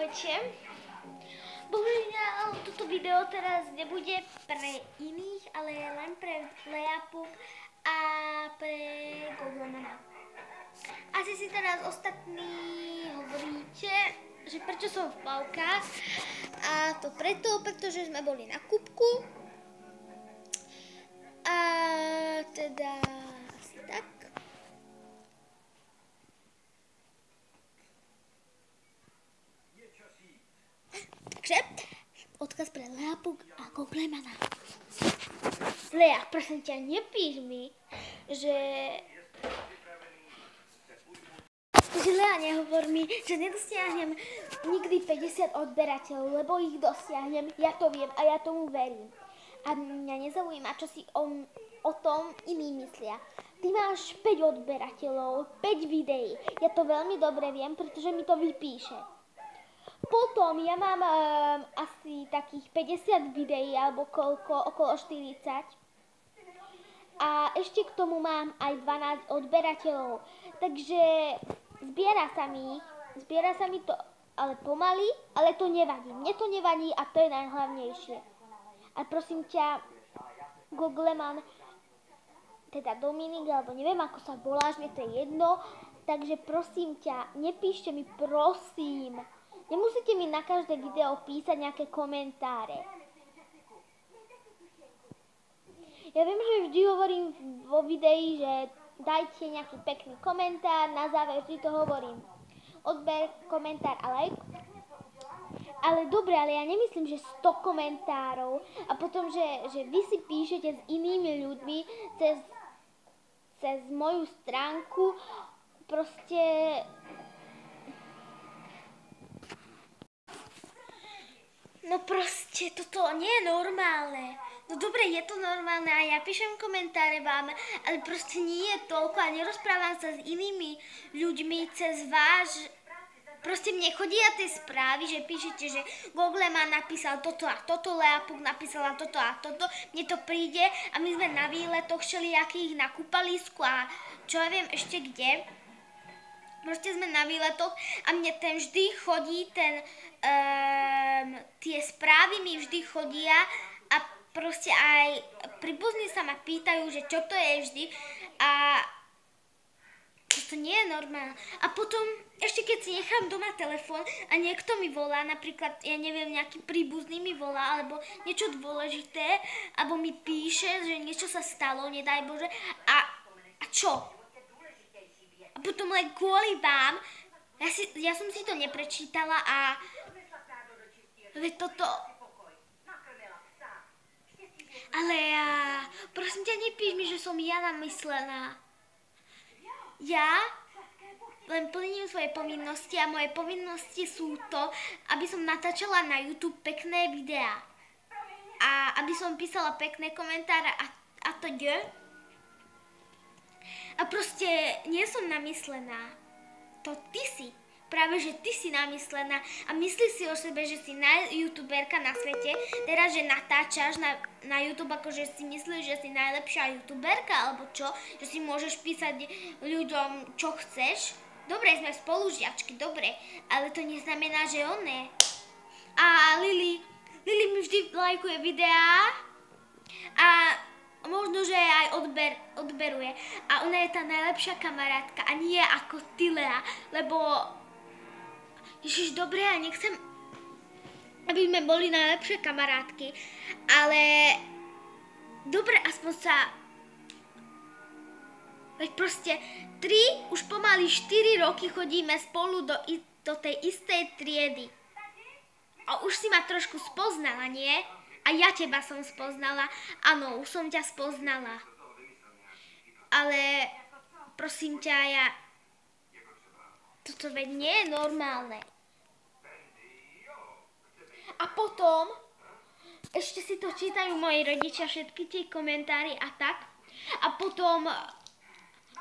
Ahojte. Bohužiaľ, toto video teraz nebude pre iných, ale len pre Leapup a pre Googlemana. Asi si teraz ostatní hovoríte, že prečo som v plavkách. A to preto, pretože sme boli na kúpku. A teda asi tak. Takže odkaz pre Leapup a Googlemana. Lea, prosím ťa, nepíš mi, že Lea, nehovor mi, že nedosiahnem nikdy 50 odberateľov, lebo ich dosiahnem, ja to viem a ja tomu verím. A mňa nezaujíma, čo si o tom iní myslia. Ty máš 5 odberateľov, 5 videí. Ja to veľmi dobre viem, pretože mi to vypíše. Potom ja mám asi takých 50 videí, alebo koľko, okolo 40. A ešte k tomu mám aj 12 odberateľov. Takže zbiera sa mi to, ale pomaly, ale to nevadí. Mne to nevadí a to je najhlavnejšie. A prosím ťa, Googleman, teda Dominik, alebo neviem ako sa voláš, mne to je jedno. Takže prosím ťa, nepíšte mi, prosím. Nemusíte mi na každé video písať nejaké komentáre. Ja viem, že vždy hovorím vo videi, že dajte nejaký pekný komentár, na záver vždy to hovorím. Odber, komentár a like. Ale dobre, ale ja nemyslím, že 100 komentárov a potom, že vy si píšete s inými ľuďmi cez moju stránku. Proste no proste, toto nie je normálne. No dobre, je to normálne a ja píšem komentáre vám, ale proste nie je toľko a nerozprávam sa s inými ľuďmi cez váš. Proste mne chodia tie správy, že píšete, že Googleman napísal toto a toto, Leapup napísala toto a toto, mne to príde a my sme na výletoch všelijakých na kúpalisku a čo ja viem ešte kde. Proste sme na výletoch a mne ten vždy chodí, tie správy mi vždy chodia a proste aj príbuzní sa ma pýtajú, že čo to je vždy a to nie je normálne. A potom ešte keď si nechám doma telefón a niekto mi volá, napríklad, ja neviem, nejaký príbuzný mi volá alebo niečo dôležité, alebo mi píše, že niečo sa stalo, nedaj Bože, a čo? A potom len kvôli vám, ja som si to neprečítala a toto. Ale prosím ťa, nepíš mi, že som ja namyslená. Ja len plním svoje povinnosti a moje povinnosti sú to, aby som natáčala na YouTube pekné videá. A aby som písala pekné komentáre a to je. A proste nie som namyslená. To ty si. Práve, že ty si namyslená a myslíš si o sebe, že si najyoutuberka na svete. Teraz, že natáčaš na YouTube, akože si myslíš, že si najlepšia youtuberka, alebo čo? Že si môžeš písať ľuďom, čo chceš. Dobre, sme spolužiačky, dobre. Ale to neznamená, že on ne. A Lili mi vždy lajkuje videá. A možno, že aj odberuje. A ona je tá najlepšia kamarátka a nie ako ty, Lea, lebo Ježiš, dobre, ja nechcem, aby sme boli najlepšie kamarátky, ale dobre, aspoň sa, veď proste 3, už pomaly 4 roky chodíme spolu do tej istej triedy. A už si ma trošku spoznala, nie? A ja teba som spoznala. Áno, už som ťa spoznala. Ale prosím ťa, toto veď nie je normálne. A potom ešte si to čítajú moji rodičia, všetky tie komentári a tak. A potom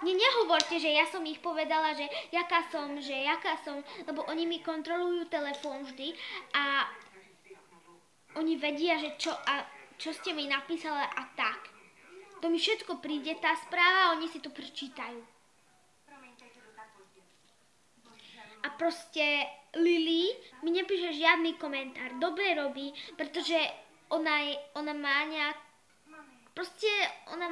nehovorte, že ja som ich povedala, že jaká som, lebo oni mi kontrolujú telefón vždy a oni vedia, že čo ste mi napísali a tak. To mi všetko príde, tá správa, a oni si to prečítajú. A proste Lily mi nepíše žiadny komentár. Dobre robí, pretože ona má nejak... Proste ona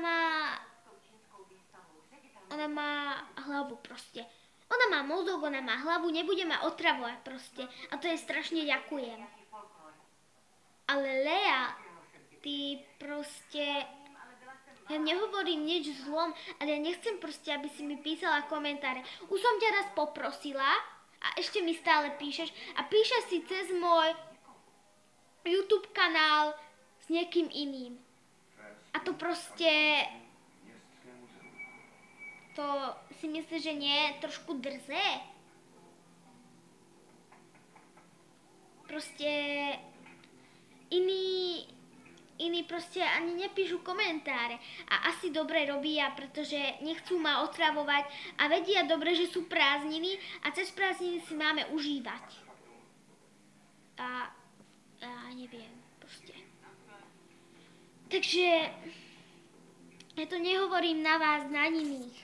má hlavu proste. Ona má mozog, ona má hlavu, nebude ma otravovať proste. A to je strašne ďakujem. Ale Lea, ty proste... Ja nehovorím nič zlom, ale ja nechcem proste, aby si mi písala komentáre. Už som ťa raz poprosila a ešte mi stále píšeš a píšeš si cez môj YouTube kanál s niekým iným. A to proste... To si myslíš, že nie je trošku drzé? Proste... Iní proste ani nepíšu komentáre. A asi dobre robia, pretože nechcú ma otravovať a vedia dobre, že sú prázdniny a cez prázdniny si máme užívať. A ja neviem, proste. Takže ja to nehovorím na vás, na iných.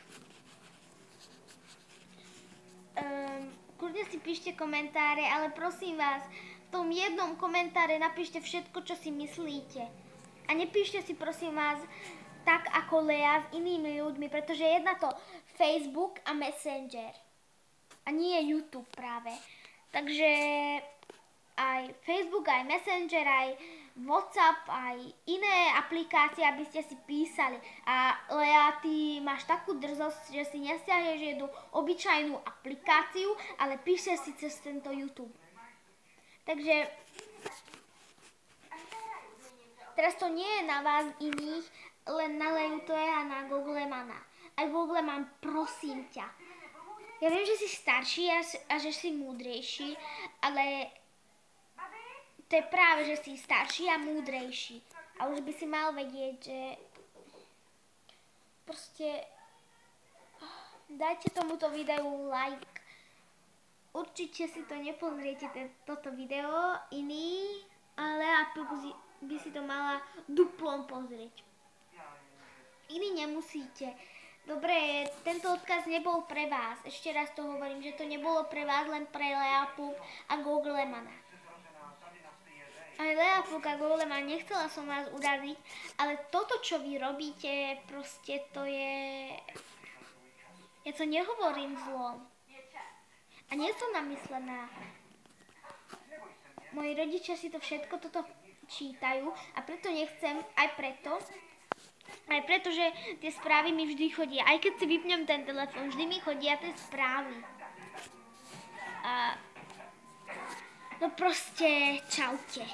Kľudne si píšte komentáre, ale prosím vás, v tom jednom komentáre napíšte všetko, čo si myslíte. A nepíšte si prosím vás tak ako Lea s inými ľuďmi, pretože je na to Facebook a Messenger. A nie YouTube práve. Takže aj Facebook, aj Messenger, aj WhatsApp, aj iné aplikácie, aby ste si písali. A Lea, ty máš takú drzosť, že si nestiahneš jednu obyčajnú aplikáciu, ale píšeš si cez tento YouTube. Takže teraz to nie je na vás iných, len na Leu to je a na Googlemana. Aj Googleman, prosím ťa. Ja viem, že si starší a že si múdrejší, ale to je práve, že si starší a múdrejší. A už by si mal vedieť, že proste dajte tomuto videu like. Určite si to nepozriete, toto video iný, ale by si to mala duplom pozrieť. Iní nemusíte. Dobre, tento odkaz nebol pre vás. Ešte raz to hovorím, že to nebolo pre vás, len pre Leapuk a Googlemana. Aj Leapuk a Googleman, nechcela som vás uraziť, ale toto, čo vy robíte, proste to je... Ja to nehovorím zlom. A nie som namyslená. Moji rodičia si to všetko toto čítajú a preto nechcem, aj preto, že tie správy mi vždy chodia. Aj keď si vypnem ten telefón, vždy mi chodia tie správy. No proste, čaute.